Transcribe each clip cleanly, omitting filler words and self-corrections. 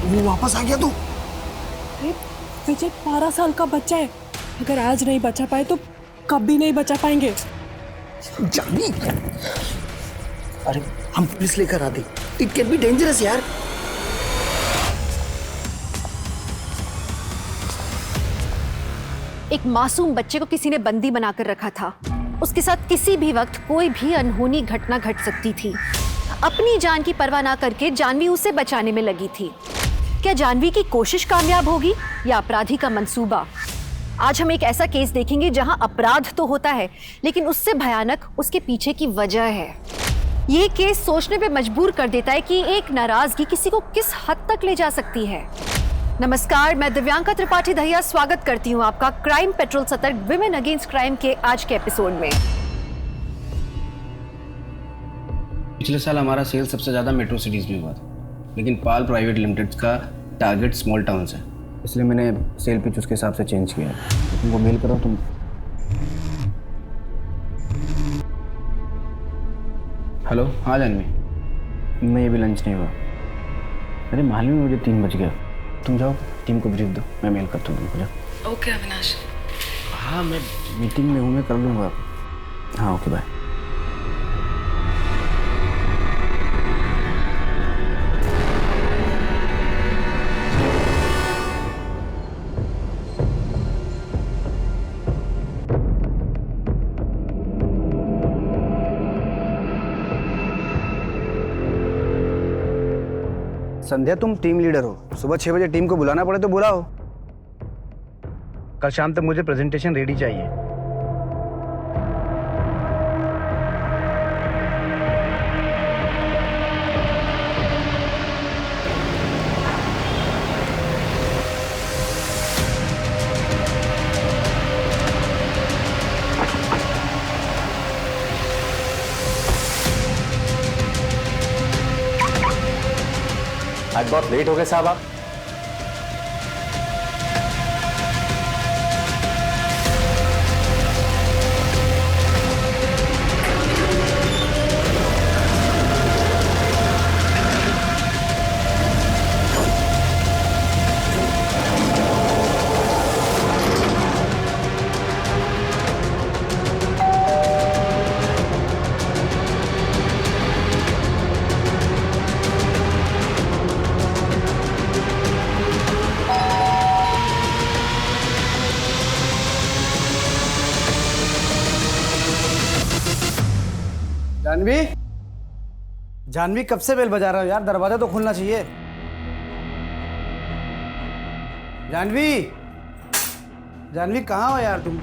वो वापस आ गया तू? अरे विजय 12 साल का बच्चा है, अगर आज नहीं बचा पाए तो कभी नहीं बचा पाएंगे। जानी, अरे हम पुलिस लेकर आते, इट कैन बी डेंजरस यार। एक मासूम बच्चे को किसी ने बंदी बनाकर रखा था। उसके साथ किसी भी वक्त कोई भी अनहोनी घटना घट सकती थी। अपनी जान की परवाह ना करके जानवी उसे बचाने में लगी थी। क्या जानवी की कोशिश कामयाब होगी या अपराधी का मंसूबा? आज हम एक ऐसा केस देखेंगे जहां अपराध तो होता है, लेकिन उससे भयानक उसके पीछे की वजह है। ये केस सोचने पे मजबूर कर देता है कि एक नाराजगी किसी को किस हद तक ले जा सकती है। नमस्कार, मैं दिव्यांका त्रिपाठी दहिया स्वागत करती हूँ आपका क्राइम पेट्रोल सतर्क विमेन अगेंस्ट क्राइम के आज के एपिसोड में। पिछले साल हमारा सेल सबसे ज़्यादा मेट्रो सिटीज़ में हुआ था, लेकिन पाल प्राइवेट लिमिटेड का टारगेट स्मॉल टाउन्स है, इसलिए मैंने सेल पिच उसके हिसाब से चेंज किया है। तुमको मेल करो तुम। हेलो, हाँ जानवी, मैं ये भी लंच नहीं हुआ। अरे मालूम है मुझे 3 बज गया। तुम जाओ, टीम को ब्रीफ दो, मैं मेल करता हूँ तुमको। जाओ। ओके अविनाश। हाँ, मैं मीटिंग में हूँ, मैं कर लूँगा। हाँ ओके, बाय। संध्या, तुम टीम लीडर हो, सुबह 6 बजे टीम को बुलाना पड़े तो बुलाओ। कल शाम तक मुझे प्रेजेंटेशन रेडी चाहिए। आज बहुत लेट हो गए साहब आप। जानवी, जानवी कब से बेल बजा रहा हो यार? दरवाजा तो खुलना चाहिए। जानवी, जानवी कहाँ हो यार तुम?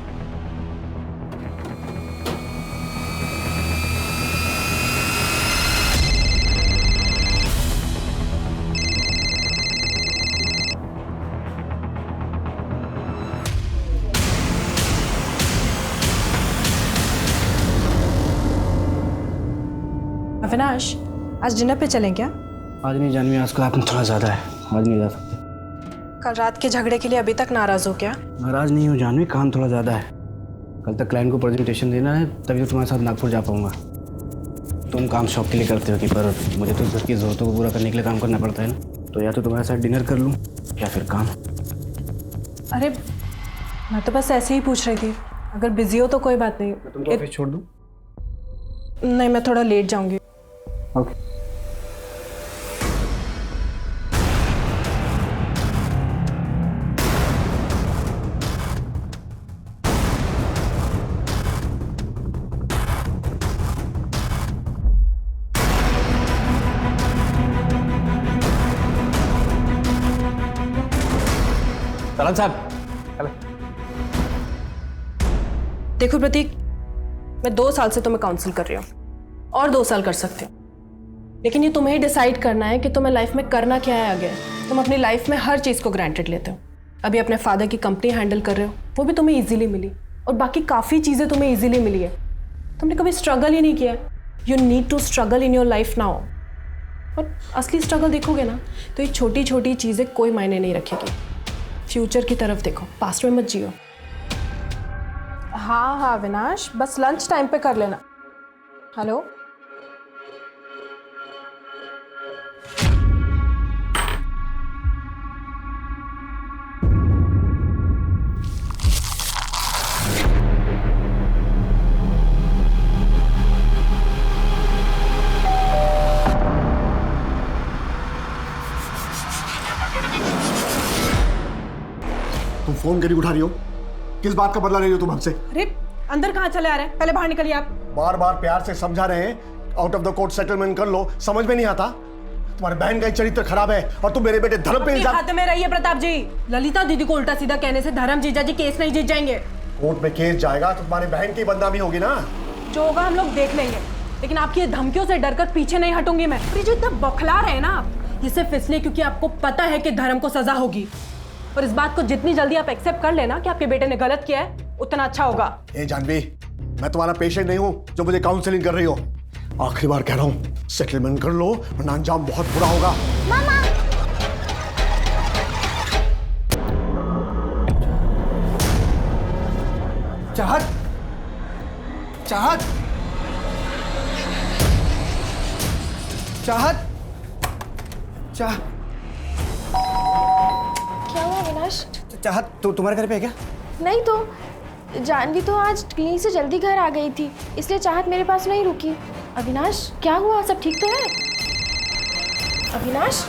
अविनाश, आज डिनर पे चलें क्या? आज नहीं जानवी, आज का आपने थोड़ा ज़्यादा है, आज नहीं जा सकते। कल रात के झगड़े के लिए अभी तक नाराज हो क्या? नाराज नहीं हूँ जानवी, काम थोड़ा ज़्यादा है। कल तक क्लाइंट को प्रेजेंटेशन देना है, तभी तो तुम्हारे साथ नागपुर जा पाऊँगा। तुम काम शौक के लिए करते हो कि, पर मुझे तो घर की ज़रूरतों को पूरा करने के लिए काम करना पड़ता है ना। तो या तो तुम्हारे साथ डिनर कर लूँ या फिर काम। अरे मैं तो बस ऐसे ही पूछ रही थी, अगर बिजी हो तो कोई बात नहीं। मैं तुमको ऑफिस छोड़ दूँ? नहीं, मैं थोड़ा लेट जाऊंगी। ओके। तलन साहब, देखो प्रतीक, मैं 2 साल से तुम्हें काउंसिल कर रही हूँ और 2 साल कर सकती हूँ। लेकिन ये तुम्हें ही डिसाइड करना है कि तुम्हें लाइफ में करना क्या है आगे। तुम अपनी लाइफ में हर चीज़ को ग्रांटेड लेते हो। अभी अपने फादर की कंपनी हैंडल कर रहे हो, वो भी तुम्हें इजीली मिली, और बाकी काफ़ी चीज़ें तुम्हें इजीली मिली है। तुमने कभी स्ट्रगल ही नहीं किया। You need to struggle in your life now. और असली स्ट्रगल देखोगे ना तो ये छोटी छोटी चीज़ें कोई मायने नहीं रखेगी। फ्यूचर की तरफ देखो, पास्ट में मत जियो। हाँ हाँ अविनाश, बस लंच टाइम पे कर लेना। हेलो, तुम फोन क्यों नहीं उठा रही हो? किस बात का बदला ले रही हो तुम हमसे? अरे अंदर कहाँ चले आ रहे हैं? पहले बाहर निकलिए आप। बार बार प्यार से समझा रहे हैं, out of the court settlement कर लो, समझ में नहीं आता? तुम्हारे बहन का ही चरित्र खराब है और तुम मेरे बेटे धर्म पे इल्जाम। हाथ में रहिए प्रताप जी। ललिता दीदी को उल्टा सीधा कहने से धर्म जीजा जी केस नहीं जीत जाएंगे। कोर्ट में केस जाएगा तो तुम्हारी बहन की बदनामी होगी ना। जो होगा हम लोग देख लेंगे, लेकिन आपकी ये धमकियों से डरकर पीछे नहीं हटूंगी मैं। और ये जो इतना बौखला रहे हैं ना आप, ये सिर्फ इसलिए क्योंकि आपको पता है कि धर्म को सजा होगी। और इस बात को जितनी जल्दी आप एक्सेप्ट कर लेना कि आपके बेटे ने गलत किया है, उतना अच्छा होगा। ए जानवी, मैं तुम्हारा पेशेंट नहीं हूं जो मुझे काउंसलिंग कर रही हो। आखिरी बार कह रहा हूं, सेटलमेंट कर लो वरना अंजाम बहुत बुरा होगा। मामा, चाहत, चाहत, चाहत, चाह क्या हुआ अविनाश? चाहत, तो तुम्हारे घर पे है क्या? नहीं तो जानवी तो आज क्लिनिक से जल्दी घर आ गई थी, इसलिए चाहत मेरे पास नहीं रुकी। अविनाश क्या हुआ, सब ठीक तो है? Avinash,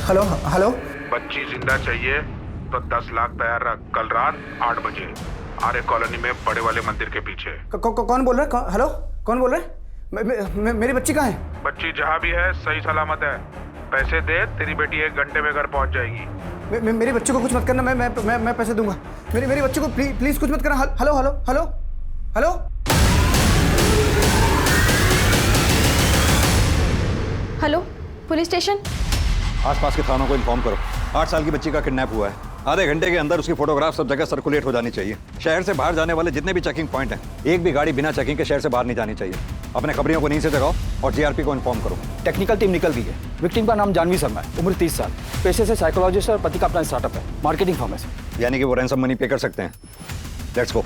hello hello. बच्ची जिंदा चाहिए तो 10 लाख तैयार रख। कल रात 8 बजे आर्य कॉलोनी में बड़े वाले मंदिर के पीछे। कौन बोल रहा है? हेलो, कौन बोल रहा है? मेरी बच्ची कहाँ है? बच्ची जहाँ भी है सही सलामत है। पैसे दे, तेरी बेटी 1 घंटे में घर पहुँच जाएगी। मेरी बच्ची को कुछ मत करना, मैं पैसे दूंगा। मेरी बच्ची को प्लीज कुछ मत करना। Hello hello hello hello. Hello police station. आसपास के थानों को इन्फॉर्म करो। 8 साल की बच्ची का किडनैप हुआ है। आधे घंटे के अंदर उसकी फोटोग्राफ सब जगह सर्कुलेट हो जानी चाहिए। शहर से बाहर जाने वाले जितने भी चेकिंग पॉइंट हैं, एक भी गाड़ी बिना चेकिंग के शहर से बाहर नहीं जानी चाहिए। अपने खबरियों को नीचे से जगाओ और जीआरपी को इन्फॉर्म करो। टेक्निकल टीम निकल गई है। विक्टिम का नाम जानवी शर्मा है, उम्र 30 साल, पेशे से साइकोलॉजिस्ट और पति का अपना स्टार्टअप है, मार्केटिंग फर्म है। यानी कि वो रैंसम मनी पे कर सकते हैं। Let's go.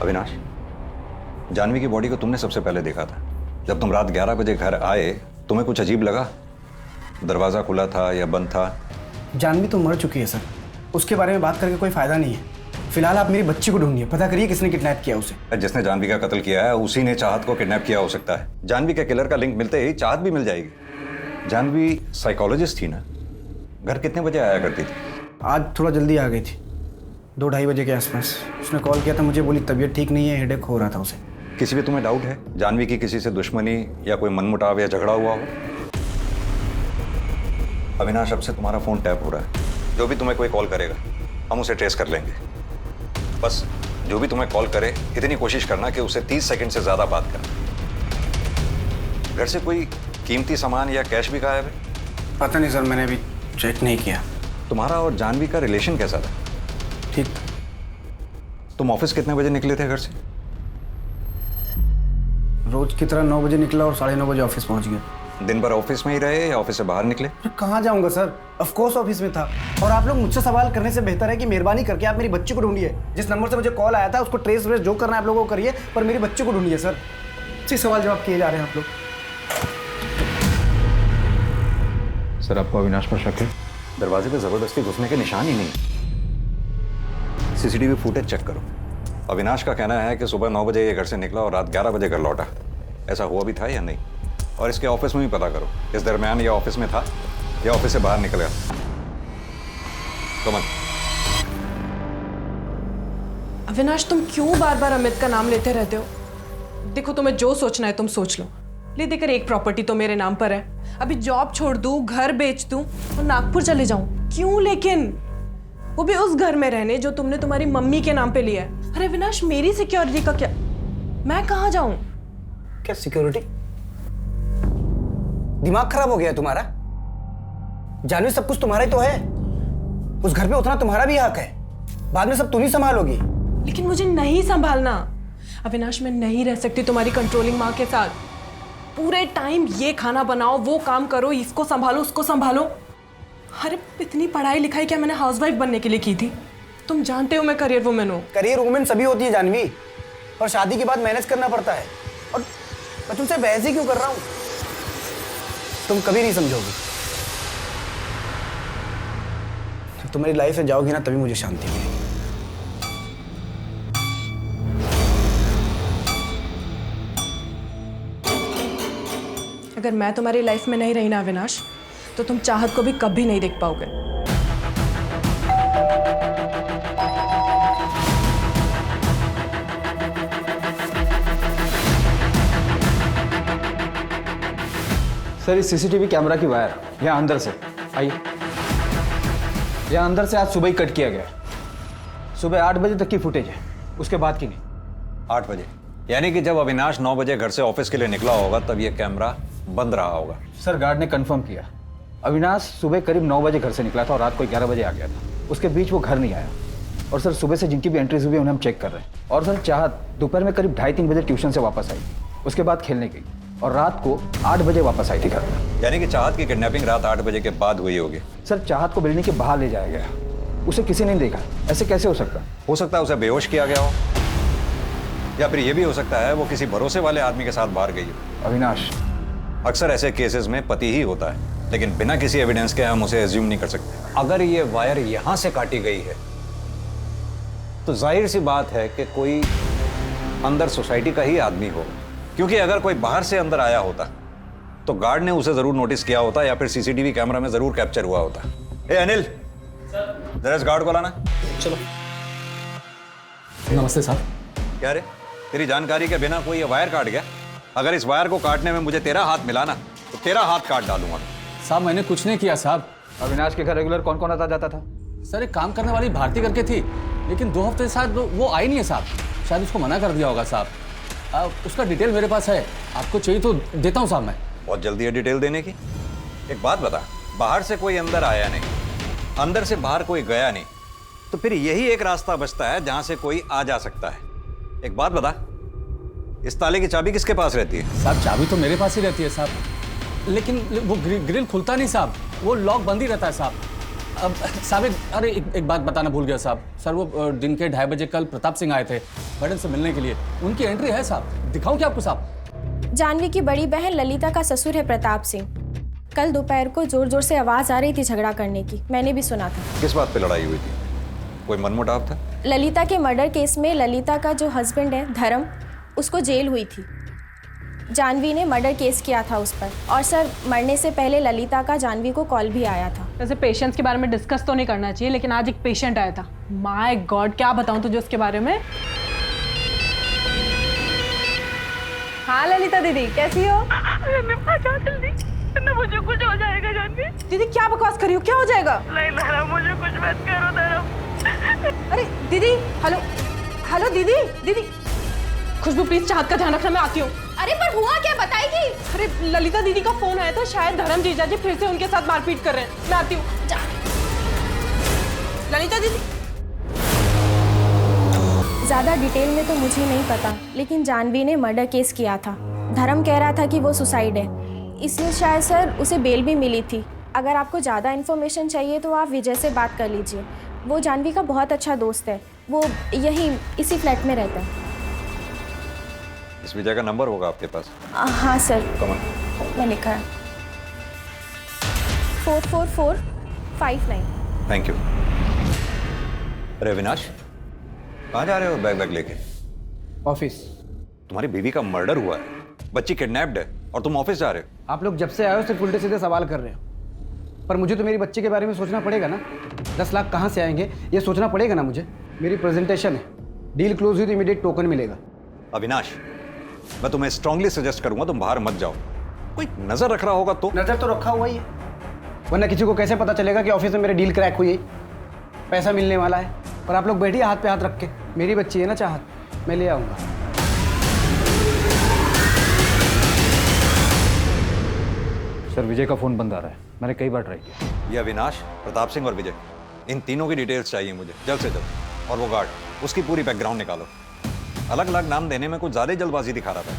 अविनाश, जानवी की बॉडी को तुमने सबसे पहले देखा था। जब तुम रात 11 बजे घर आए, तुम्हें कुछ अजीब लगा? दरवाजा खुला था या बंद था? जानवी तो मर चुकी है सर, उसके बारे में बात करके कोई फायदा नहीं है। फिलहाल आप मेरी बच्ची को ढूंढिए, पता करिए किसने किडनैप किया उसे। जिसने जानवी का कत्ल किया है उसी ने चाहत को किडनैप किया हो सकता है। जानवी के किलर का लिंक मिलते ही चाहत भी मिल जाएगी। जानवी साइकोलॉजिस्ट थी ना, घर कितने बजे आया करती थी? आज थोड़ा जल्दी आ गई थी, 2-2:30 बजे के आसपास। उसने कॉल किया था मुझे, बोली तबीयत ठीक नहीं है, हेडेक हो रहा था उसे। किसी भी तुम्हें डाउट है जानवी की किसी से दुश्मनी या कोई मनमुटाव या झगड़ा हुआ हो? अविनाश, अब से तुम्हारा फोन टैप हो रहा है। जो भी तुम्हें कोई कॉल करेगा हम उसे ट्रेस कर लेंगे। बस जो भी तुम्हें कॉल करे इतनी कोशिश करना कि उसे 30 सेकंड से ज्यादा बात करना। घर से कोई कीमती सामान या कैश भी गायब है? पता नहीं सर, मैंने अभी चेक नहीं किया। तुम्हारा और जानवी का रिलेशन कैसा था? ठीक। तुम ऑफिस कितने बजे निकले थे घर से? रोज की तरह 9 बजे निकला और 9:30 बजे ऑफिस पहुंच गया। दिन भर ऑफिस में ही रहे या ऑफिस से बाहर निकले? कहाँ जाऊंगा सर, ऑफ कोर्स ऑफिस में था। और आप लोग मुझसे सवाल करने से बेहतर है कि मेहरबानी करके आप मेरी बच्ची को ढूंढिए। जिस नंबर से मुझे कॉल आया था उसको ट्रेस व्रेस जो करना है आप लोगों को करिए, पर मेरी बच्ची को ढूंढिए सर। इसी सवाल जवाब किए जा रहे हैं आप लोग। सर, आपको अविनाश पर शक है? दरवाजे पे जबरदस्ती घुसने के निशान ही नहीं। सीसीटीवी फुटेज चेक करो। अविनाश का कहना है कि सुबह 9 बजे ये घर से निकला और रात 11 बजे घर लौटा। ऐसा हुआ भी था या नहीं? और इसके ऑफिस में भी पता करो, इस दरमियान ये ऑफिस में था या ऑफिस से बाहर निकल गया। कमन। अविनाश, तुम क्यों बार बार अमित का नाम लेते रहते हो? देखो, तुम्हें जो सोचना है तुम सोच लो। ले देकर एक प्रॉपर्टी तो मेरे नाम पर है। अभी जॉब छोड़ दूं, घर बेच दूं और नागपुर चले जाऊं। क्यों लेकिन? वो भी उस घर में रहने जो तुमने तुम्हारी मम्मी के नाम पे लिया है। अरे अविनाश, मेरी सिक्योरिटी का क्या? मैं कहाँ जाऊं? क्या सिक्योरिटी? दिमाग खराब हो गया है तुम्हारा? जानवी, सब कुछ तुम्हारा ही तो है। उस घर पे उतना तुम्हारा भी हक है। बाद में सब तुम ही संभालोगी। लेकिन मुझे नहीं संभालना अविनाश। मैं नहीं रह सकती तुम्हारी कंट्रोलिंग माँ के साथ। पूरे टाइम ये खाना बनाओ, वो काम करो, इसको संभालो, उसको संभालो। अरे इतनी पढ़ाई लिखाई क्या मैंने हाउसवाइफ बनने के लिए की थी? तुम जानते हो मैं करियर वुमेन हूँ। करियर वुमेन सभी होती है जानवी, पर शादी के बाद मैनेज करना पड़ता है। और मैं तुमसे बहस ही क्यों कर रहा हूँ? तुम कभी नहीं समझोगी। जब तुम्हारी लाइफ में जाओगी ना, तभी मुझे शांति मिलेगी। अगर मैं तुम्हारी लाइफ में नहीं रही ना अविनाश, तो तुम चाहत को भी कभी नहीं देख पाओगे। सर, इस सीसीटीवी कैमरा की वायर यहाँ अंदर से, आइए, यहाँ अंदर से आज सुबह ही कट किया गया है। सुबह 8 बजे तक की फुटेज है, उसके बाद की नहीं। 8 बजे यानी कि जब अविनाश 9 बजे घर से ऑफिस के लिए निकला होगा तब ये कैमरा बंद रहा होगा। सर, गार्ड ने कंफर्म किया, अविनाश सुबह करीब 9 बजे घर से निकला था और रात को 11 बजे आ गया था। उसके बीच वो घर नहीं आया। और सर, सुबह से जिनकी भी एंट्रीज हुई उन्हें हम चेक कर रहे हैं। और सर, चाहत दोपहर में करीब 2:30-3 बजे ट्यूशन से वापस आई थी। उसके बाद खेलने गई और रात को 8 बजे वापस आई थी घर। यानी कि चाहत की किडनैपिंग रात 8 बजे के बाद हुई होगी। सर, चाहत को बिल्डिंग के बाहर ले जाया गया, उसे किसी ने नहीं देखा। ऐसे कैसे हो सकता? हो सकता है उसे बेहोश किया गया हो, या फिर यह भी हो सकता है वो किसी भरोसे वाले आदमी के साथ बाहर गई हो। अविनाश, अक्सर ऐसे केसेस में पति ही होता है, लेकिन बिना किसी एविडेंस के हम उसे एज्यूम नहीं कर सकते। अगर ये वायर यहां से काटी गई है तो जाहिर सी बात है कि कोई अंदर सोसाइटी का ही आदमी होगा, क्योंकि अगर कोई बाहर से अंदर आया होता तो गार्ड ने उसे जरूर नोटिस किया होता या फिर सीसीटीवी कैमरा में जरूर कैप्चर हुआ होता। ए अनिल, जरा इस गार्ड को लाना। चलो। नमस्ते साहब। क्या रे, तेरी जानकारी के बिना कोई ये वायर काट गया? अगर इस वायर को काटने में मुझे तेरा हाथ मिला ना तो तेरा हाथ काट डालूंगा। साहब, मैंने कुछ नहीं किया साहब। अविनाश के घर रेगुलर कौन कौन आता जाता था? सर, एक काम करने वाली भारती करके थी, लेकिन 2 हफ्ते से वो आई नहीं है साहब। शायद उसको मना कर दिया होगा साहब। उसका डिटेल मेरे पास है, आपको चाहिए तो देता हूँ साहब मैं। बहुत जल्दी है डिटेल देने की। एक बात बता, बाहर से कोई अंदर आया नहीं, अंदर से बाहर कोई गया नहीं, तो फिर यही एक रास्ता बचता है जहां से कोई आ जा सकता है। एक बात बता, इस ताले की चाबी किसके पास रहती है? साहब, चाबी तो मेरे पास ही रहती है साहब, लेकिन वो ग्रिल खुलता नहीं साहब, वो लॉक बंद ही रहता है साहब। अब साहब, अरे एक बात बताना भूल गया साहब। सर, वो दिन के 2:30 बजे कल प्रताप सिंह आए थे मैडम से मिलने के लिए। उनकी एंट्री है साहब, दिखाऊं क्या आपको साहब? जानवी की बड़ी बहन ललिता का ससुर है प्रताप सिंह। कल दोपहर को जोर जोर से आवाज आ रही थी झगड़ा करने की, मैंने भी सुना था। किस बात पे लड़ाई हुई थी? कोई मनमुटाव था? ललिता के मर्डर केस में ललिता का जो हस्बैंड है धर्म, उसको जेल हुई थी। जानवी ने मर्डर केस किया था उस पर। और सर, मरने से पहले ललिता का जानवी को कॉल भी आया था। वैसे पेशेंट्स के बारे में डिस्कस तो नहीं करना चाहिए, लेकिन आज एक पेशेंट आया था। माय गॉड, क्या बताऊं तुझे उसके बारे में। हाँ ललिता दीदी, कैसी हो? मुझे कुछ हो जाएगा जानवी। दीदी क्या बकवास करी हो, क्या हो जाएगा? नहीं धर्म, मुझे कुछ मत करो धर्म। अरे दीदी, हेलो हेलो दीदी, दीदी खुशबू प्लीज चाहत का ध्यान रखना, मैं आती हूँ। अरे पर हुआ क्या, बताएगी? अरे ललिता दीदी का फोन आया था, शायद धर्म जीजा जी फिर से उनके साथ मारपीट कर रहे हैं। मैं आती हूँ। ललिता दीदी। ज्यादा डिटेल में तो मुझे नहीं पता, लेकिन जानवी ने मर्डर केस किया था। धर्म कह रहा था कि वो सुसाइड है, इसलिए शायद सर उसे बेल भी मिली थी। अगर आपको ज़्यादा इन्फॉर्मेशन चाहिए तो आप विजय से बात कर लीजिए। वो जानवी का बहुत अच्छा दोस्त है, वो यहीं इसी फ्लैट में रहता है। इस विजय का नंबर होगा आपके पास? हाँ सर, कमन, मैं लिखा है 44459। Thank you. अरे अविनाश, कहाँ जा रहे हो बैग लेके? ऑफिस। तुम्हारी बीवी का मर्डर हुआ है, बच्ची किडनैप्ड है और तुम ऑफिस जा रहे हो? आप लोग जब से आए हो सिर्फ उल्टे सीधे सवाल कर रहे हो। पर मुझे तो मेरी बच्चे के बारे में सोचना पड़ेगा ना। 10 लाख कहाँ से आएंगे ये सोचना पड़ेगा ना मुझे। मेरी प्रेजेंटेशन है, डील क्लोज हुई तो इमीडिएट टोकन मिलेगा। अविनाश, मैं तुम्हें स्ट्रांगली सजेस्ट करूंगा तुम बाहर मत जाओ। कोई नजर रख रहा होगा तो। नजर तो रखा हुआ ही है, वरना किसी को कैसे पता चलेगा कि ऑफिस में मेरी डील क्रैक हुई है, पैसा मिलने वाला है। और आप लोग बैठिए हाथ पे हाथ रख के। मेरी बच्ची है ना चाहत, मैं ले आऊँगा। सर विजय का फ़ोन बंद आ रहा है, मैंने कई बार ट्राई किया। ये अविनाश, प्रताप सिंह और विजय, इन तीनों की डिटेल्स चाहिए मुझे जल्द से जल्द। और वो गार्ड, उसकी पूरी बैकग्राउंड निकालो। अलग अलग नाम देने में कुछ ज़्यादा ही जल्दबाजी दिखा रहा था।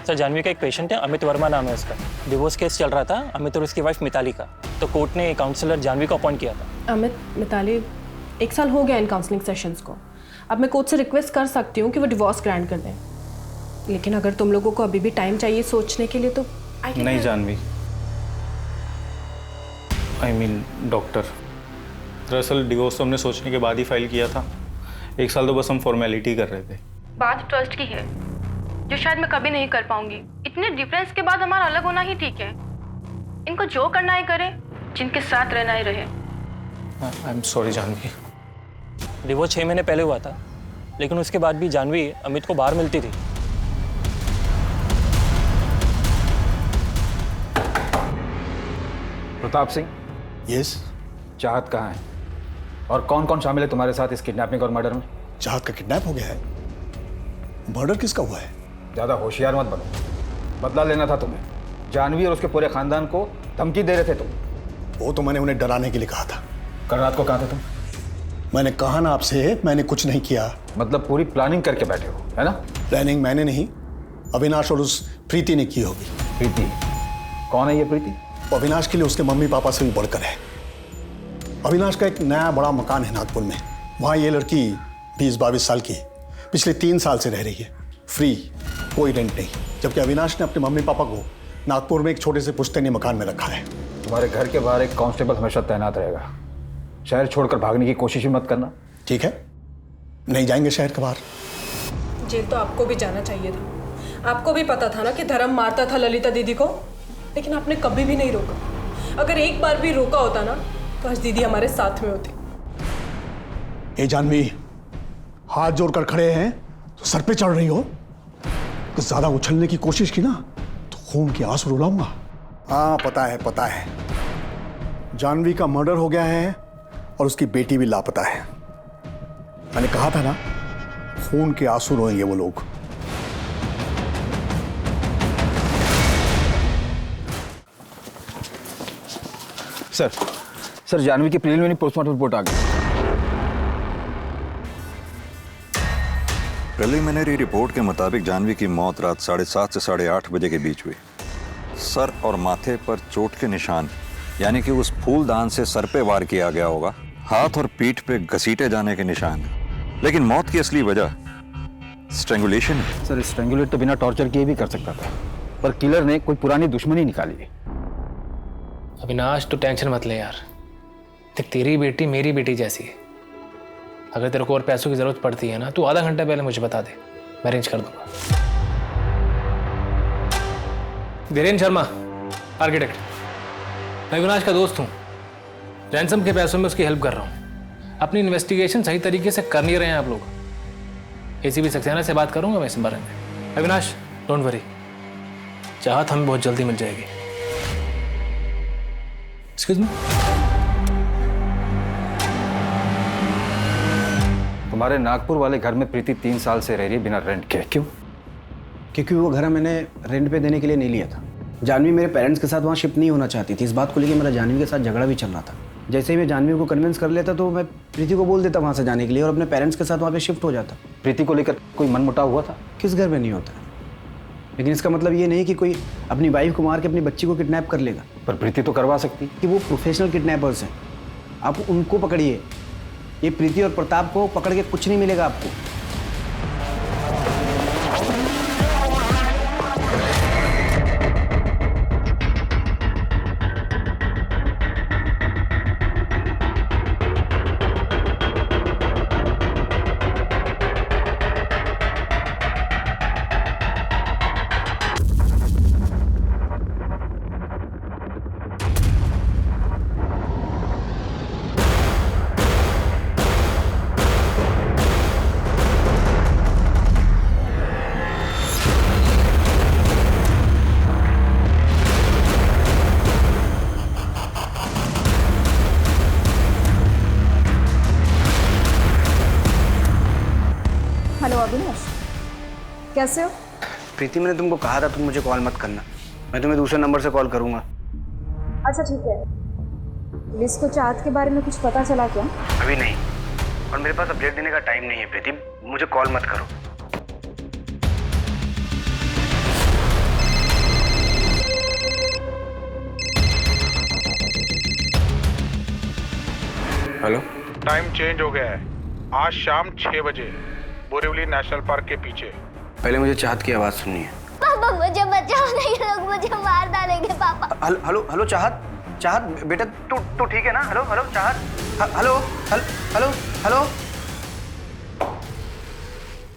सर जानवी का एक पेशेंट है, अमित वर्मा नाम है उसका। डिवोर्स केस चल रहा था अमित और उसकी वाइफ मिताली का, तो कोर्ट ने काउंसलर जानवी को अपॉइंट किया था। अमित मिताली 1 साल हो गया इन काउंसलिंग सेशंस को। अब मैं कोर्ट से रिक्वेस्ट कर सकती हूँ कि वो डिवोर्स ग्रांट कर दें, लेकिन अगर तुम लोगों को अभी भी टाइम चाहिए सोचने के लिए तो नहीं जानवी, आई मीन डॉक्टर, दरअसल डिवोर्स तो हमने सोचने के बाद ही फाइल किया था। 1 साल तो बस हम फॉर्मेलिटी कर रहे थे। बात ट्रस्ट की है जो शायद मैं कभी नहीं कर पाऊंगी। इतने डिफरेंस के बाद हमारा अलग होना ही ठीक है। इनको जो करना है करे, जिनके साथ रहना ही रहे। I am sorry Janvi. Divorce 6 महीने पहले हुआ था, लेकिन उसके बाद भी जानवी अमित को बाहर मिलती थी। प्रताप सिंह। यस। चाहत कहाँ है और कौन कौन शामिल है तुम्हारे साथ इस किडनैपिंग और मर्डर में? चाहत का किडनैप हो गया है? मर्डर किसका हुआ है? ज्यादा होशियार मत बनो, बदला लेना था तुम्हें। जानवी और उसके पूरे खानदान को धमकी दे रहे थे तुम। वो तो मैंने उन्हें डराने के लिए कहा था। कल रात को कहाँ थे तुम? मैंने कहा ना आपसे, मैंने कुछ नहीं किया। मतलब पूरी प्लानिंग करके बैठे हो, है ना? प्लानिंग मैंने नहीं, अविनाश और उस प्रीति ने की होगी। प्रीति? कौन है ये प्रीति? अविनाश के लिए उसके मम्मी पापा से भी बढ़कर है। अविनाश का एक नया बड़ा मकान है नागपुर में, वहाँ ये लड़की 20-22 साल की पिछले 3 साल से रह रही है, फ्री, कोई रेंट नहीं। जबकि अविनाश ने अपने मम्मी पापा को नागपुर में एक छोटे से पुश्तैनी मकान में रखा है। तुम्हारे घर के बाहर एक कांस्टेबल हमेशा तैनात रहेगा। शहर छोड़कर भागने की कोशिश भी मत करना। ठीक है, नहीं जाएंगे शहर के बाहर। जेल तो आपको भी जाना चाहिए था। आपको भी पता था ना कि धर्म मारता था ललिता दीदी को, लेकिन आपने कभी भी नहीं रोका। अगर एक बार भी रोका होता ना तो आज दीदी हमारे साथ में होती। ए जानवी, हाथ जोड़कर खड़े हैं तो सर पे चढ़ रही हो। कुछ ज्यादा उछलने की कोशिश की ना तो खून के आंसू रुलाऊंगा। हाँ पता है, पता है। जानवी का मर्डर हो गया है और उसकी बेटी भी लापता है। मैंने कहा था ना, खून के आंसू रोएंगे वो लोग। सर जानवी की प्रीलिमिनरी पोस्टमार्टम रिपोर्ट आ गई। प्रिलिमिनरी रिपोर्ट के मुताबिक जानवी की मौत रात 7:30 से 8:30 बजे के बीच हुई। सर और माथे पर चोट के निशान, यानी कि उस फूलदान से सर पे वार किया गया होगा। हाथ और पीठ पे घसीटे जाने के निशान, लेकिन मौत की असली वजह स्ट्रैंगुलेशन है। सर स्ट्रैंगुलेट तो बिना टॉर्चर किए भी कर सकता था, पर किलर ने कोई पुरानी दुश्मनी निकाली। अविनाश तो टेंशन मत ले यार, देख तेरी बेटी मेरी बेटी जैसी है। अगर तेरे को और पैसों की जरूरत पड़ती है ना, तू आधा घंटा पहले मुझे बता दे, मैं अरेंज कर दूंगा। धीरेन्द्र शर्मा, आर्किटेक्ट, मैं अविनाश का दोस्त हूँ। रैंसम के पैसों में उसकी हेल्प कर रहा हूँ। अपनी इन्वेस्टिगेशन सही तरीके से कर नहीं रहे हैं आप लोग। एसीपी सक्सेना से बात करूंगा मैं इस बारे में। अविनाश डोंट वरी, चाहत हमें बहुत जल्दी मिल जाएगी। Excuse me. तुम्हारे नागपुर वाले घर में प्रीति 3 साल से रह रही है बिना रेंट के, क्यों? क्योंकि वो घर मैंने रेंट पे देने के लिए नहीं लिया था। जानवी मेरे पेरेंट्स के साथ वहाँ शिफ्ट नहीं होना चाहती थी। इस बात को लेकर मेरा जानवी के साथ झगड़ा भी चल रहा था। जैसे ही मैं जानवी को कन्विंस कर लेता तो मैं प्रीति को बोल देता वहाँ से जाने के लिए और अपने पेरेंट्स के साथ वहाँ पे शिफ्ट हो जाता। प्रीति को लेकर कोई मनमुटाव हुआ था? किस घर में नहीं होता, लेकिन इसका मतलब ये नहीं कि कोई अपनी वाइफ को मार के अपनी बच्ची को किडनैप कर लेगा। पर प्रीति तो करवा सकती कि वो प्रोफेशनल किडनैपर्स हैं, आप उनको पकड़िए। ये प्रीति और प्रताप को पकड़ के कुछ नहीं मिलेगा आपको। कैसे हो? प्रीति, मैंने तुमको कहा था तुम मुझे कॉल मत करना, मैं तुम्हें दूसरे नंबर से कॉल करूंगा। अच्छा ठीक है। पुलिस को चाहत के बारे में कुछ पता चला क्या? अभी नहीं, और मेरे पास अपडेट देने का टाइम नहीं है प्रीति, मुझे कॉल मत करो। हेलो। टाइम चेंज हो गया है, आज शाम 6 बजे बोरीवली नेशनल पार्क के पीछे। पहले मुझे चाहत की आवाज़ सुननी है। पापा मुझे बचाओ, नहीं लोग मुझे मार डालेंगे पापा। हेलो हेलो चाहत, चाहत बेटा तू ठीक है ना? हेलो हेलो चाहत, hello hello hello.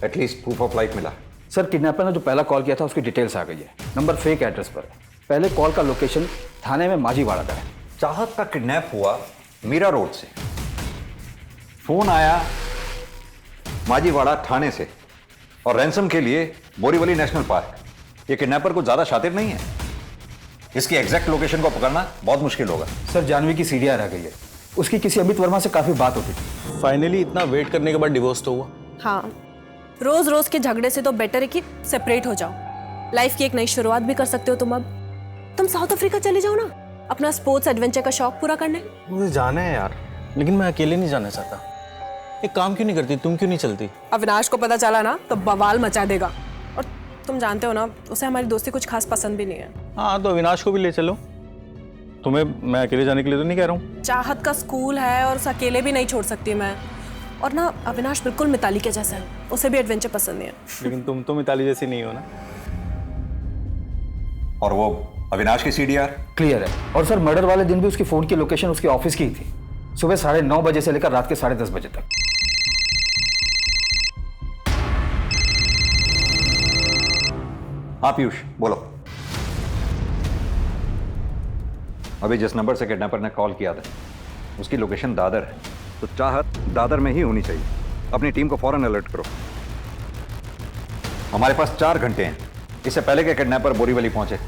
At least proof of life मिला। सर किडनैपर ने जो पहला कॉल किया था उसकी डिटेल्स आ गई है, नंबर फेक एड्रेस पर है। पहले कॉल का लोकेशन थाने में माझीवाड़ा का है। चाहत का किडनैप हुआ मीरा रोड से, फोन आया माझीवाड़ा थाने से, और रैंसम के लिए बोरीवली नेशनल पार्क। ये किडनैपर को ज्यादा शातिर नहीं है, इसकी एग्जैक्ट लोकेशन को पकड़ना बहुत मुश्किल होगा। सर जानवी की सीढ़ियां रह गई है, उसकी किसी अमित वर्मा से काफी बात होती थी। फाइनली इतना वेट करने के बाद डिवोर्स तो हुआ। हाँ, रोज रोज के झगड़े से तो बेटर है कि सेपरेट हो जाओ। लाइफ की एक नई शुरुआत भी कर सकते हो तुम। अब तुम साउथ अफ्रीका चले जाओ ना, अपना स्पोर्ट्स एडवेंचर का शौक पूरा करने। मुझे जाना है यार, लेकिन मैं अकेले नहीं जाना चाहता। एक काम क्यों नहीं करती, तुम क्यों नहीं चलती? अविनाश को पता चला ना तो बवाल मचा देगा, और तुम जानते हो ना उसे हमारी दोस्ती कुछ खास पसंद भी नहीं है। हाँ तो अविनाश को भी ले चलो, तुम्हें मैं अकेले जाने के लिए तो नहीं कह रहा हूँ। चाहत का स्कूल है और उसे अकेले भी नहीं छोड़ सकती मैं। और ना अविनाश बिल्कुल मिताली के जैसा है, उसे भी एडवेंचर पसंद नहीं है। लेकिन तुम तो मिताली जैसी नहीं हो ना। और वो अविनाश की सीडीआर क्लियर है। और सर मर्डर वाले दिन भी उसकी फोन की लोकेशन उसके ऑफिस की ही थी, सुबह 9:30 बजे से लेकर रात के 10:30 बजे तक। हाँ पीयूष बोलो। अभी जिस नंबर से किडनैपर ने कॉल किया था उसकी लोकेशन दादर है, तो चाहत दादर में ही होनी चाहिए। अपनी टीम को फौरन अलर्ट करो। हमारे पास 4 घंटे हैं, इससे पहले कि किडनैपर बोरीवली पहुंचे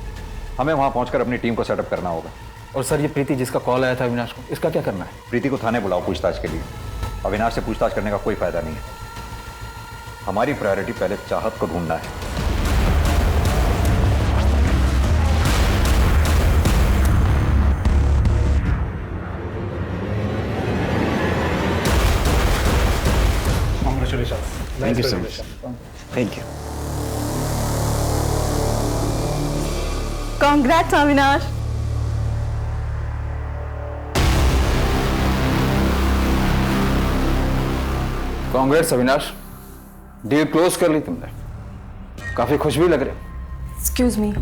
हमें वहां पहुंचकर अपनी टीम को सेटअप करना होगा। और सर ये प्रीति जिसका कॉल आया था अविनाश को, इसका क्या करना है? प्रीति को थाने बुलाओ पूछताछ के लिए। अविनाश से पूछताछ करने का कोई फायदा नहीं है। हमारी प्रायोरिटी पहले चाहत को ढूंढना है। Thank you so much. Thank you. Congrats Avinash. Congrats Avinash, deal close कर ली तुमने, काफी खुश भी लग रहे। एक्सक्यूज मी,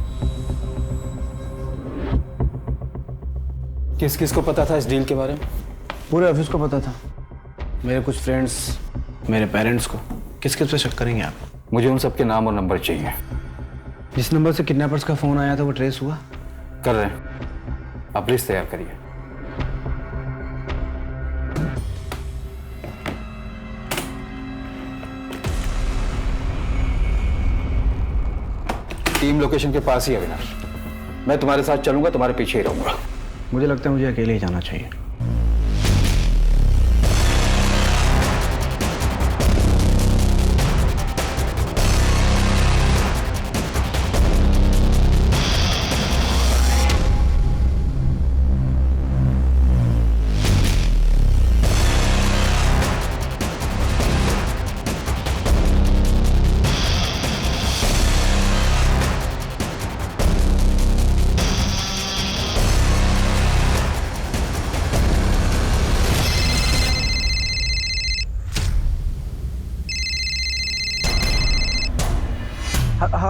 किस किस को पता था इस डील के बारे में? पूरे ऑफिस को पता था, मेरे कुछ फ्रेंड्स, मेरे पेरेंट्स को। किस किस पे शक करेंगे आप? मुझे उन सबके नाम और नंबर चाहिए। जिस नंबर से किडनैपर्स का फोन आया था वो ट्रेस हुआ? कर रहे हैं, आप लिस्ट तैयार करिए। टीम लोकेशन के पास ही अविनाश, मैं तुम्हारे साथ चलूंगा, तुम्हारे पीछे ही रहूंगा। मुझे लगता है मुझे अकेले ही जाना चाहिए।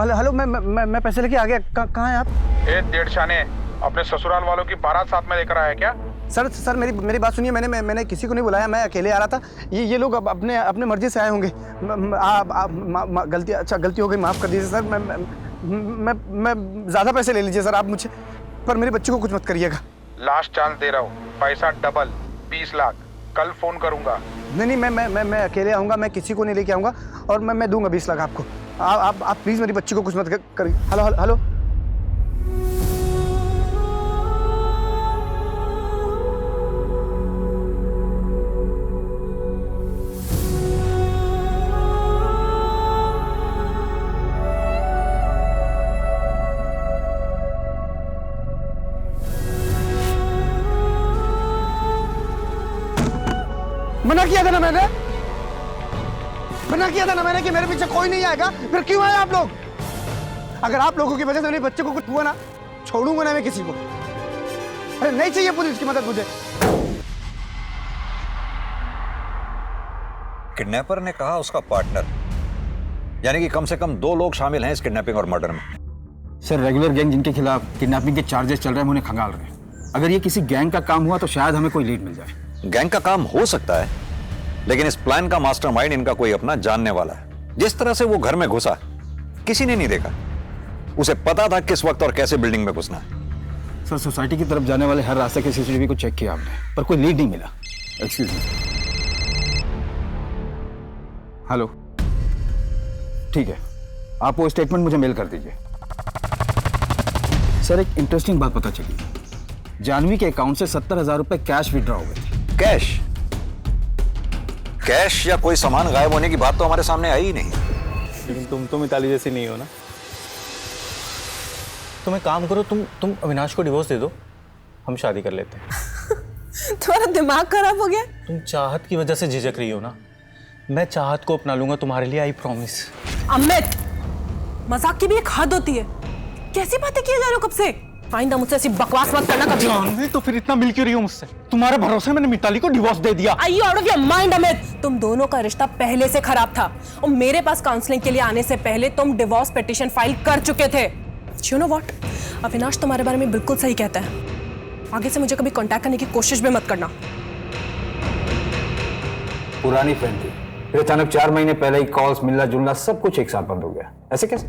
हेलो, मैं पैसे लेके आ गया। कहाँ हैं आप? ए डेढ़ शाने, अपने ससुराल वालों की बारात साथ में लेकर आया क्या? सर मेरी बात सुनिए। मैंने किसी को नहीं बुलाया, मैं अकेले आ रहा था। ये लोग अपने मर्जी से आए होंगे। गलती हो गई, माफ़ कर दीजिए सर। मैं ज़्यादा पैसे ले लीजिए सर आप मुझे, पर मेरे बच्चे को कुछ मत करिएगा। लास्ट चांस दे रहा हूँ, पैसा डबल 20 लाख। कल फोन करूंगा। नहीं, मैं अकेले आऊँगा, मैं किसी को नहीं लेके आऊँगा, और मैं दूंगा 20 लाख आपको। आप प्लीज़ मेरी बच्ची को कुछ मत करिए। हेलो। मना किया था ना मैंने, मना किया था ना मैंने कि मेरे पीछे कोई नहीं आएगा, फिर क्यों आए आप लोग? अगर आप लोगों की वजह से मेरे बच्चे को कुछ हुआ ना, छोड़ूंगा ना मैं किसी को। अरे नहीं चाहिए पुलिस की मदद मुझे। किडनैपर ने कहा उसका पार्टनर, यानी कि कम से कम 2 लोग शामिल हैं इस किडनैपिंग और मर्डर में। सर रेगुलर गैंग जिनके खिलाफ किडनैपिंग के चार्जेस चल रहे हैं, उन्हें खंगाल रहे हैं। अगर ये किसी गैंग का काम हुआ तो शायद हमें कोई लीड मिल जाए। गैंग का काम हो सकता है, लेकिन इस प्लान का मास्टरमाइंड इनका कोई अपना जानने वाला है। जिस तरह से वो घर में घुसा, किसी ने नहीं देखा। उसे पता था किस वक्त और कैसे बिल्डिंग में घुसना है। सर सोसाइटी की तरफ जाने वाले हर रास्ते के सीसीटीवी को चेक किया हमने, पर कोई लीड नहीं मिला। Excuse me. हेलो, ठीक है, आप वो स्टेटमेंट मुझे मेल कर दीजिए। सर एक इंटरेस्टिंग बात पता चली, जानवी के अकाउंट से 70,000 रुपए कैश विड्रॉ हो गए थे। कैश? कैश या कोई सामान गायब होने की बात तो हमारे सामने आई ही नहीं। लेकिन तुम तो मिताली जैसी नहीं हो ना। तुम एक काम करो, तुम अविनाश को डिवोर्स दे दो, हम शादी कर लेते हैं। तुम्हारा दिमाग खराब हो गया? तुम चाहत की वजह से झिझक रही हो ना, मैं चाहत को अपना लूंगा तुम्हारे लिए, आई प्रॉमिस। अमित, मजाक की भी एक हद होती है। कैसी बातें किए जा रहे हो कब से? आइंदा मुझसे ऐसी बकवास मत करना कभी। जानवी तो फिर इतना मिल क्यों रही हो मुझसे? तुम्हारे भरोसे मैंने मिताली को डिवोर्स दे दिया। Are you out of your mind, Amit? तुम दोनों का रिश्ता पहले से खराब था और मेरे पास काउंसलिंग के लिए आने से पहले तुम डिवोर्स पिटीशन फाइल कर चुके थे। You know what? अविनाश तुम्हारे बारे में बिल्कुल सही कहता है। आगे से मुझे कभी कांटेक्ट करने की कोशिश भी मत करना। पुरानी फ्रेंड थी, फिर अचानक 4 महीने पहले ही कॉल्स, मिलना जुलना सब कुछ एक साथ बंद हो गया। ऐसे कैसे?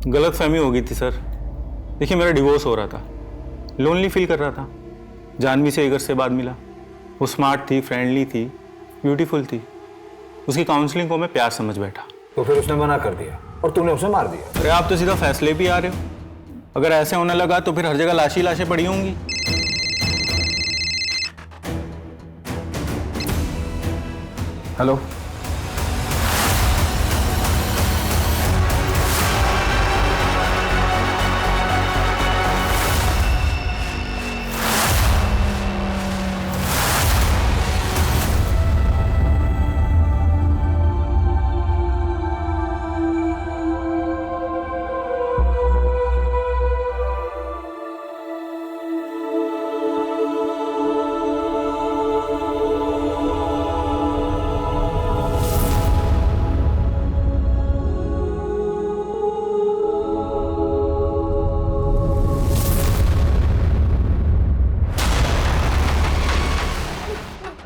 गलतफहमी हो गई थी सर। देखिए मेरा डिवोर्स हो रहा था, लोनली फील कर रहा था। जानवी से 1 अर्से बाद मिला। वो स्मार्ट थी, फ्रेंडली थी, ब्यूटीफुल थी। उसकी काउंसलिंग को मैं प्यार समझ बैठा। तो फिर उसने मना कर दिया और तूने उसे मार दिया। अरे आप तो सीधा फैसले भी आ रहे हो। अगर ऐसे होने लगा तो फिर हर जगह लाश ही लाशें पड़ी होंगी। हेलो,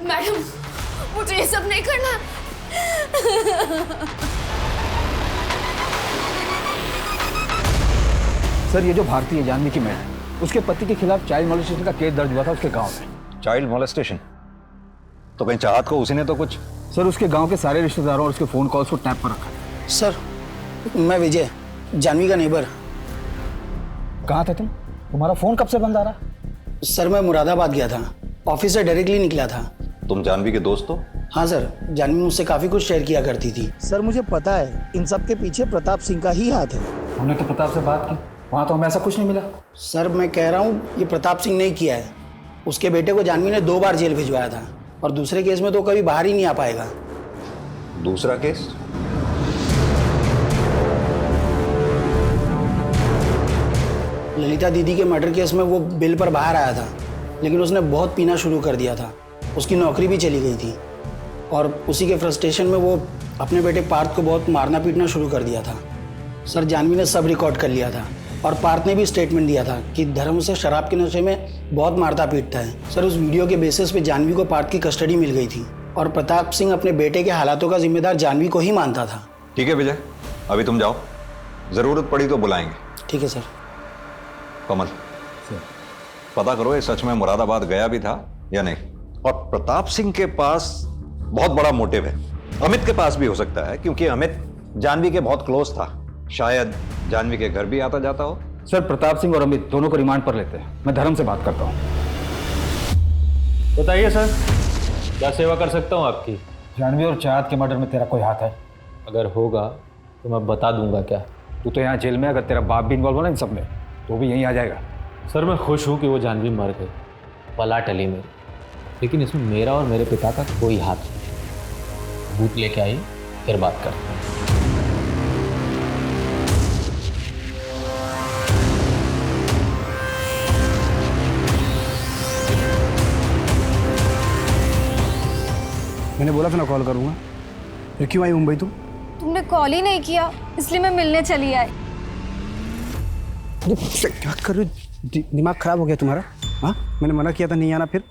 मैडम, मुझे ये सब नहीं करना। सर ये जो भारतीय जानवी की मैडम, उसके पति के खिलाफ चाइल्ड मॉलेस्टेशन का केस दर्ज हुआ था उसके गांव में। Child molestation? तो कहीं चाहत को उसी ने तो कुछ? सर उसके गांव के सारे रिश्तेदारों और उसके फोन कॉल्स को टैप पर रखा है। सर मैं विजय, जानवी का नेबर। कहाँ थे तुम? तुम्हारा फोन कब से बंद आ रहा? सर मैं मुरादाबाद गया था, ऑफिस से डायरेक्टली निकला था। तुम जानवी के दोस्त हो? हाँ सर, जानवी मुझसे काफी कुछ शेयर किया करती थी। सर मुझे पता है इन सब के पीछे प्रताप सिंह का ही हाथ है। हमने तो प्रताप से बात की, वहाँ तो हमें ऐसा कुछ नहीं मिला। सर मैं कह रहा हूँ ये प्रताप सिंह ने किया है। उसके बेटे को जानवी ने 2 बार जेल भिजवाया था और दूसरे केस में तो कभी बाहर ही नहीं आ पाएगा। दूसरा केस? ललिता दीदी के मर्डर केस में वो बेल पर बाहर आया था, लेकिन उसने बहुत पीना शुरू कर दिया था। उसकी नौकरी भी चली गई थी और उसी के फ्रस्ट्रेशन में वो अपने बेटे पार्थ को बहुत मारना पीटना शुरू कर दिया था। सर जानवी ने सब रिकॉर्ड कर लिया था और पार्थ ने भी स्टेटमेंट दिया था कि धर्म उसे शराब के नशे में बहुत मारता पीटता है। सर उस वीडियो के बेसिस पे जानवी को पार्थ की कस्टडी मिल गई थी और प्रताप सिंह अपने बेटे के हालातों का जिम्मेदार जानवी को ही मानता था। ठीक है विजय, अभी तुम जाओ, जरूरत पड़ी तो बुलाएंगे। ठीक है सर। कमल पता करो ये सच में मुरादाबाद गया भी था या नहीं। और प्रताप सिंह के पास बहुत बड़ा मोटिव है, अमित के पास भी हो सकता है, क्योंकि अमित जानवी के बहुत क्लोज था। शायद जानवी के घर भी आता जाता हो। सर प्रताप सिंह और अमित दोनों को रिमांड पर लेते हैं, मैं धर्म से बात करता हूँ। बताइए सर, क्या सेवा कर सकता हूँ आपकी? जानवी और चाहत के मर्डर में तेरा कोई हाथ है? अगर होगा तो मैं बता दूंगा। क्या तू तो यहाँ जेल में, अगर तेरा बाप भी इन्वॉल्व हो ना इन सब में तो भी यहीं आ जाएगा। सर मैं खुश हूँ कि वो जानवी मर गई, पला टली मेरी, लेकिन इसमें मेरा और मेरे पिता का कोई हाथ नहीं। सबूत लेके आई, फिर बात करते हैं। मैंने बोला था ना कॉल करूँगा, फिर क्यों आई मुंबई तुम? तुमने कॉल ही नहीं किया, इसलिए मैं मिलने चली आई। क्या कर रहे हो? दिमाग खराब हो गया तुम्हारा? हाँ, मैंने मना किया था नहीं आना, फिर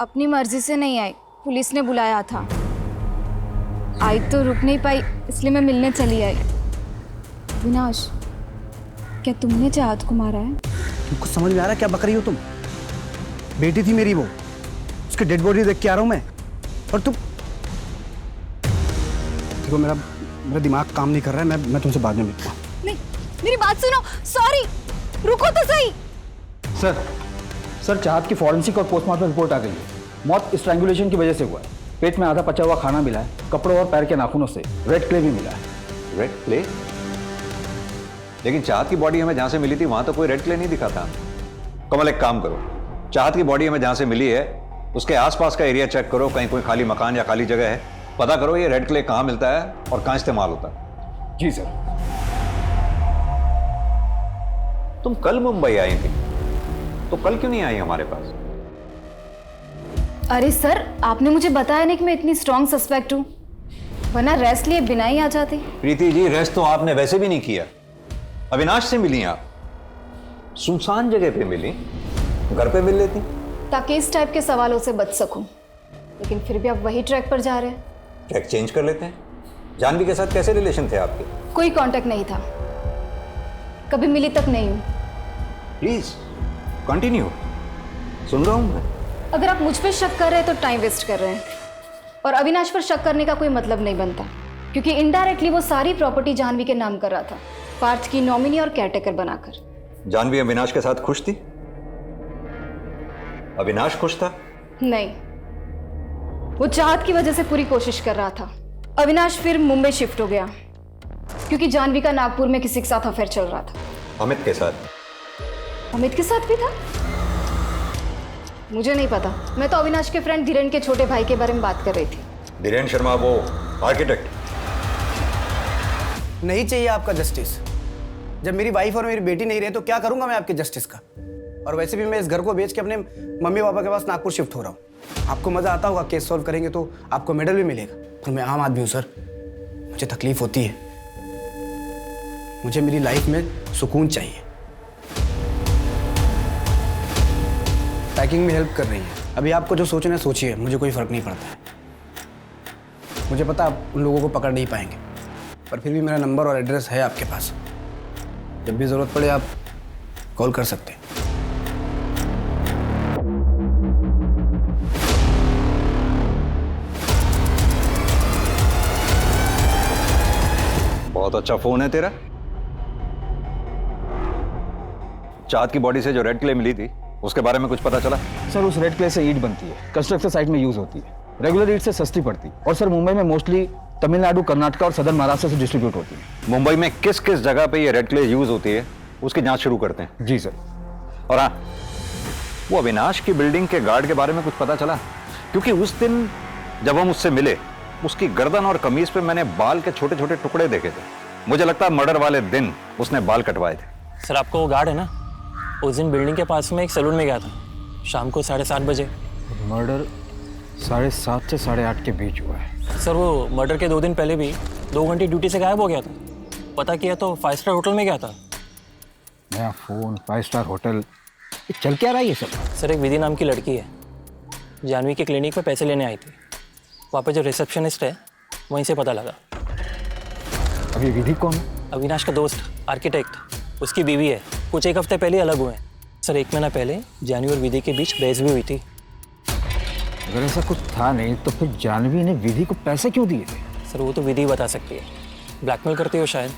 अपनी मर्जी से नहीं आई, पुलिस ने बुलाया था। आई तो रुक नहीं पाई, इसलिए मैं मिलने चली आई। विनाश, क्या तुमने चाहत को मारा है? तुमको समझ में आ रहा है क्या बक रही हो तुम? बेटी थी मेरी वो, उसकी डेड बॉडी देख के आ रहा हूँ मैं, और तुम देखो मेरा दिमाग काम नहीं कर रहा है। मैं तुमसे बाद में मिलता हूँ। नहीं, मेरी बात सुनो। सॉरी, रुको तो सही। सर चाहत की फॉरेंसिक और पोस्टमार्टम रिपोर्ट आ गई है। मौत स्ट्रैंगुलेशन की वजह से हुआ है। पेट में आधा पचा हुआ खाना मिला है, कपड़ों और पैर के नाखूनों से रेड क्ले भी मिला है। Red clay? लेकिन चाहत की बॉडी हमें जहां से मिली थी वहां तो कोई रेड क्ले नहीं दिखा था। कमल, एक काम करो, चाहत की बॉडी हमें जहां से मिली है उसके आसपास का एरिया चेक करो, कहीं कोई खाली मकान या खाली जगह है, पता करो ये रेड क्ले कहाँ मिलता है और कहाँ इस्तेमाल होता है। जी सर। तुम कल मुंबई आई थी, तो कल क्यों नहीं आई हमारे पास? अरे सर, आपने मुझे बताया नहीं कि मैं इतनी स्ट्रॉन्ग सस्पेक्ट हूँ, वरना रेस्ट लिए बिना ही आ जाती। प्रीति जी, रेस्ट तो आपने वैसे भी नहीं किया। अविनाश से मिली आप, सुनसान जगह पे मिली, घर पे मिल लेती ताकि इस टाइप के सवालों से बच सकूं। लेकिन फिर भी आप वही ट्रैक पर जा रहे हैं। ट्रैक चेंज कर लेते हैं। जानवी के साथ कैसे रिलेशन थे आपके? कोई कांटेक्ट नहीं था, कभी मिली तक नहीं हूं। प्लीज कंटिन्यू, सुन रहा हूं मैं। अगर आप मुझ पर शक कर रहे हैं तो टाइम वेस्ट कर रहे हैं, और अविनाश पर शक करने का कोई मतलब नहीं बनता, क्योंकि इनडायरेक्टली वो सारी प्रॉपर्टी जानवी के नाम कर रहा था, पार्थ की नॉमिनी और केयरटेकर बनाकर। जानवी अविनाश के साथ खुश थी? अविनाश खुश था? नहीं, वो चाहत की वजह से पूरी कोशिश कर रहा था। अविनाश फिर मुंबई शिफ्ट हो गया, क्योंकि जानवी का नागपुर में किसी के साथ अफेयर चल रहा था। अमित के साथ? अमित के साथ भी था? मुझे नहीं पता, मैं तो अविनाश के फ्रेंड धीरेन के छोटे भाई के बारे में बात कर रही थी। धीरेन शर्मा, वो आर्किटेक्ट? नहीं चाहिए आपका जस्टिस। जब मेरी वाइफ और मेरी बेटी नहीं रहे तो क्या करूंगा मैं आपके जस्टिस का? और वैसे भी मैं इस घर को बेच के अपने मम्मी पापा के पास नागपुर शिफ्ट हो रहा हूँ। आपको मजा आता होगा, केस सॉल्व करेंगे तो आपको मेडल भी मिलेगा, पर मैं आम आदमी हूँ सर, मुझे तकलीफ होती है। मुझे मेरी लाइफ में सुकून चाहिए। पैकिंग में हेल्प कर रही है, अभी आपको जो सोचना है सोचिए, मुझे कोई फर्क नहीं पड़ता है। मुझे पता आप उन लोगों को पकड़ नहीं पाएंगे, पर फिर भी मेरा नंबर और एड्रेस है आपके पास, जब भी जरूरत पड़े आप कॉल कर सकते हैं। बहुत अच्छा फोन है तेरा। चाहत की बॉडी से जो रेड क्ले मिली थी उसके बारे में कुछ पता चला? सर उस रेड क्ले से ईंट बनती है, कंस्ट्रक्शन साइट में यूज होती है। रेगुलर ईंट से सस्ती पड़ती है, और सर मुंबई में मोस्टली तमिलनाडु, कर्नाटक और सदर्न महाराष्ट्र से डिस्ट्रीब्यूट होती है। मुंबई में किस किस जगह पे ये रेड क्ले यूज होती है उसकी जांच शुरू करते हैं। जी सर। और हाँ, वो अविनाश की बिल्डिंग के गार्ड के बारे में कुछ पता चला? क्योंकि उस दिन जब हम उससे मिले, उसकी गर्दन और कमीज पे मैंने बाल के छोटे छोटे टुकड़े देखे थे। मुझे लगता है मर्डर वाले दिन उसने बाल कटवाए थे। सर आपको वो गार्ड है ना, उस दिन बिल्डिंग के पास में एक सैलून में गया था शाम को 7:30 बजे। मर्डर 7:30 से 8:30 के बीच हुआ है। सर वो मर्डर के 2 दिन पहले भी 2 घंटे ड्यूटी से गायब हो गया था। पता किया तो 5 स्टार होटल में गया था। नया फोन, 5 स्टार होटल, चल क्या रहा है ये सब? सर एक विधि नाम की लड़की है, जानवी के क्लिनिक में पैसे लेने आई थी। वहाँ पे जो रिसेप्शनिस्ट है वहीं से पता लगा। अभी विधि कौन है? अविनाश का दोस्त, आर्किटेक्ट, उसकी बीवी है। कुछ 1 हफ्ते पहले अलग हुए हैं। सर 1 महीना पहले जानवी और विधि के बीच बहस भी हुई थी। अगर ऐसा कुछ था नहीं तो फिर जानवी ने विधि को पैसे क्यों दिए थे? सर वो तो विधि बता सकती है, ब्लैकमेल करती हो शायद।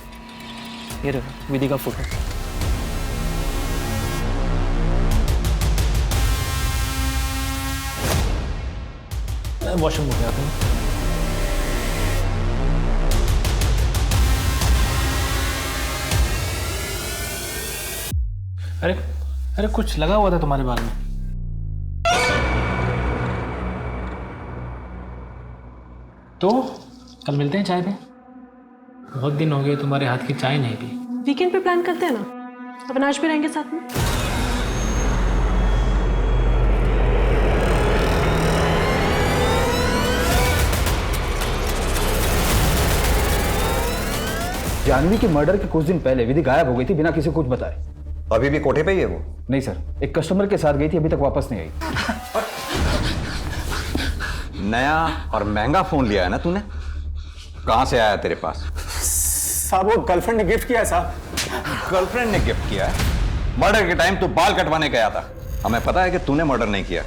ये रहा विधि का फोटो। वॉशरूम हो गया था। अरे अरे कुछ लगा हुआ था तुम्हारे बाल में। तो कल मिलते हैं चाय पे। बहुत दिन हो गए तुम्हारे हाथ की चाय नहीं पी। वीकेंड पे प्लान करते हैं ना, अविनाश भी रहेंगे साथ में। जानवी के मर्डर के कुछ दिन पहले विधि गायब हो गई थी बिना किसी को कुछ बताए। अभी भी कोठे पे ही है वो? नहीं सर, एक कस्टमर के साथ गई थी, अभी तक वापस नहीं आई। नया और महंगा फोन लिया है ना तूने? कहां से आया तेरे पास? साहब वो गर्लफ्रेंड ने गिफ्ट किया है साहब। गर्लफ्रेंड ने गिफ्ट किया है? मर्डर के टाइम तू बाल कटवाने गया था। हमें पता है कि तूने मर्डर नहीं किया,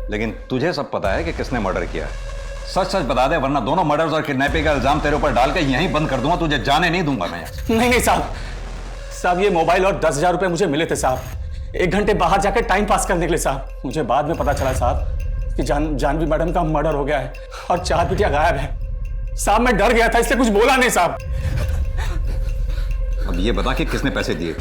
लेकिन तुझे सब पता है कि किसने मर्डर किया है। सच सच बता दे, वरना दोनों मर्डर्स और किडनैपिंग का इल्जाम तेरे ऊपर डाल के यहीं बंद कर दूंगा, तुझे जाने नहीं दूंगा मैं। नहीं साहब, ये मोबाइल और 10,000 रुपए मुझे मिले थे साहब, 1 घंटे बाहर जाकर टाइम पास करने के लिए साहब। मुझे बाद में पता चला साहब कि जानवी मैडम का मर्डर हो गया है और 4 बिटिया गायब है साहब। मैं डर गया था, इसलिए कुछ बोला नहीं साहब। अब ये बता कि किसने पैसे दिए?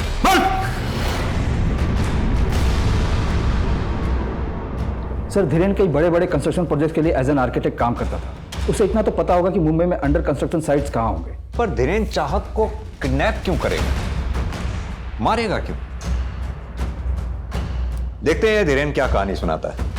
सर, धीरेन कई बड़े बड़े कंस्ट्रक्शन प्रोजेक्ट के लिए एज एन आर्किटेक्ट काम करता था। उसे इतना तो पता होगा कि मुंबई में अंडर कंस्ट्रक्शन साइट्स कहां होंगे। पर धीरेन चाहत को किडनैप क्यों करेगा? मारेगा क्यों? देखते हैं धीरेन क्या कहानी सुनाता है।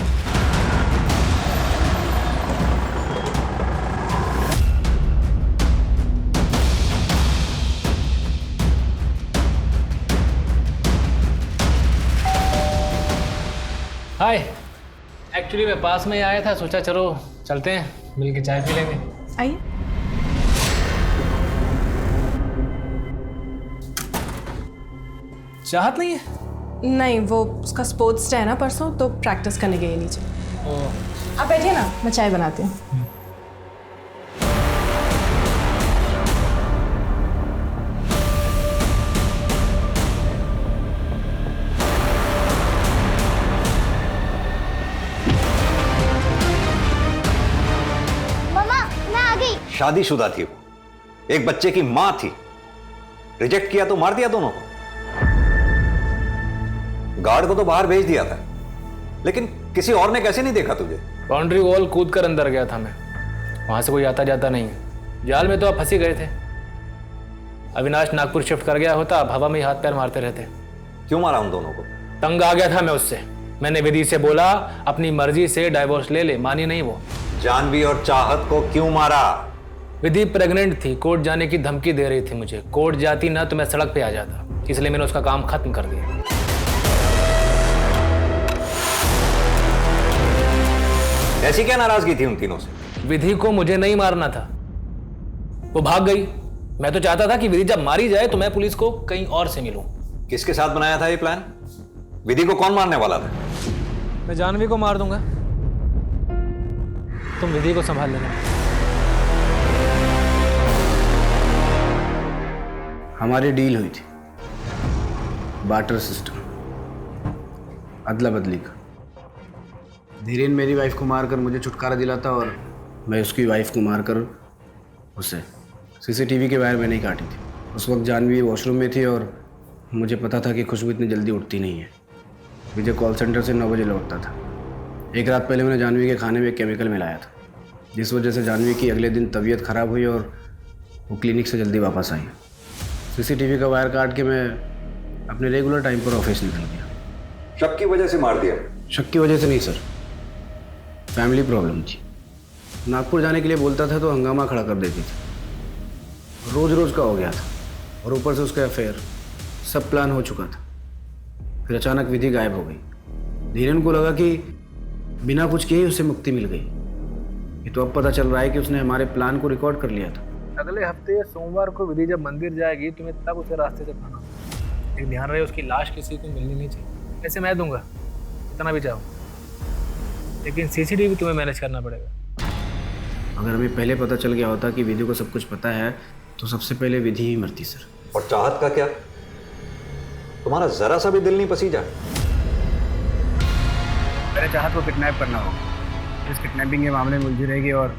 हाय, एक्चुअली मैं पास में ही आया था, सोचा चलो चलते हैं, मिल के चाय पी लेंगे। आइए। चाहत नहीं है? नहीं, वो उसका स्पोर्ट्स डे है ना परसों, तो प्रैक्टिस करने गई नीचे। आप बैठिए ना, मैं चाय बनाती हूँ। शादीशुदा थी वो, एक बच्चे की मां थी। रिजेक्ट किया तो मार दिया दोनों को। गार्ड को तो बाहर भेज दिया था, लेकिन किसी और ने कैसे नहीं देखा तुझे? बाउंड्री वॉल कूद कर अंदर गया था मैं, वहां से कोई आता जाता नहीं है। जाल में तो आप फंसी गए थे। अविनाश नागपुर शिफ्ट कर गया होता, आप हवा में ही हाथ पैर मारते रहते। क्यों मारा उन दोनों को? तंग आ गया था मैं उससे। मैंने विधि से बोला अपनी मर्जी से डाइवोर्स ले ले, मानी नहीं वो। जानवी और चाहत को क्यों मारा? विधि प्रेग्नेंट थी, कोर्ट जाने की धमकी दे रही थी मुझे। कोर्ट जाती ना तो मैं सड़क पे आ जाता, इसलिए मैंने उसका काम खत्म कर दिया। ऐसी क्या नाराजगी थी उन तीनों से? विधि को मुझे नहीं मारना था, वो भाग गई। मैं तो चाहता था कि विधि जब मारी जाए तो मैं पुलिस को कहीं और से मिलूं। किसके साथ बनाया था ये प्लान? विधि को कौन मारने वाला था? मैं जानवी को मार दूंगा, तुम विधि को संभाल लेना। हमारी डील हुई थी, बार्टर सिस्टम, अदला बदली का। धीरेन मेरी वाइफ को मारकर मुझे छुटकारा दिलाता और मैं उसकी वाइफ को मारकर उसे। सीसीटीवी के वायर मैंने ही काटी थी। उस वक्त जानवी वॉशरूम में थी और मुझे पता था कि खुशबू इतनी जल्दी उठती नहीं है। विजय कॉल सेंटर से 9 बजे लौटता था। एक रात पहले मैंने जानवी के खाने में केमिकल मिलाया था, जिस वजह से जानवी की अगले दिन तबीयत खराब हुई और वो क्लिनिक से जल्दी वापस आई। सीसीटीवी का वायर काट के मैं अपने रेगुलर टाइम पर ऑफिस निकल गया। शक की वजह से मार दिया? शक की वजह से नहीं सर, फैमिली प्रॉब्लम थी। नागपुर जाने के लिए बोलता था तो हंगामा खड़ा कर देती थी। रोज रोज का हो गया था और ऊपर से उसका अफेयर। सब प्लान हो चुका था, फिर अचानक विधि गायब हो गई। धीरेन को लगा कि बिना कुछ किए उससे मुक्ति मिल गई। ये तो अब पता चल रहा है कि उसने हमारे प्लान को रिकॉर्ड कर लिया था। अगले हफ्ते सोमवार को विधि जब मंदिर जाएगी तुम्हें तब उसे रास्ते से खाना। एक ध्यान रहे उसकी लाश किसी को मिलनी नहीं चाहिए। ऐसे मैं दूंगा इतना भी चाहो, लेकिन सीसीटीवी तुम्हें मैनेज करना पड़ेगा। अगर हमें पहले पता चल गया होता कि विधि को सब कुछ पता है तो सबसे पहले विधि ही मरती सर। और चाहत का क्या? तुम्हारा जरा सा भी दिल नहीं पसीजा? पहले चाहत को किडनैप करना होगा, इस किडनैपिंग के मामले में उलझी रहेगी और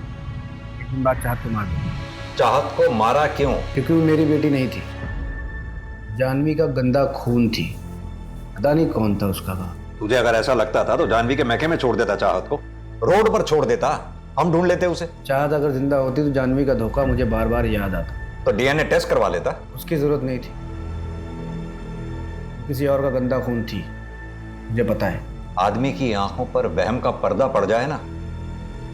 एक दिन बाद चाहत को मार दूंगा। चाहत को मारा क्यों? क्योंकि वो मेरी बेटी नहीं थी, जानवी का गंदा खून थी। पता नहीं कौन था उसका बाप। तुझे अगर ऐसा लगता था तो जानवी के महके में छोड़ देता चाहत को, रोड पर छोड़ देता। हम ढूंढ लेते उसे। चाहत अगर जिंदा होती तो जानवी का धोखा मुझे बार बार याद आता। तो डीएनए टेस्ट करवा लेता। उसकी जरूरत नहीं थी, किसी और का गंदा खून थी, मुझे पता है। आदमी की आंखों पर वहम का पर्दा पड़ जाए ना,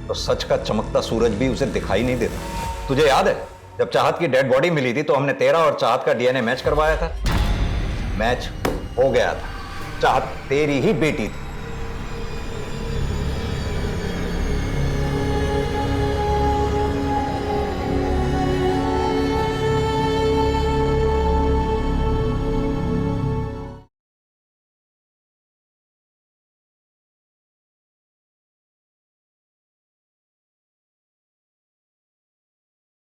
तो सच का चमकता सूरज भी उसे दिखाई नहीं देता। तुझे याद है जब चाहत की डेड बॉडी मिली थी तो हमने तेरा और चाहत का डीएनए मैच करवाया था। मैच हो गया था, चाहत तेरी ही बेटी थी।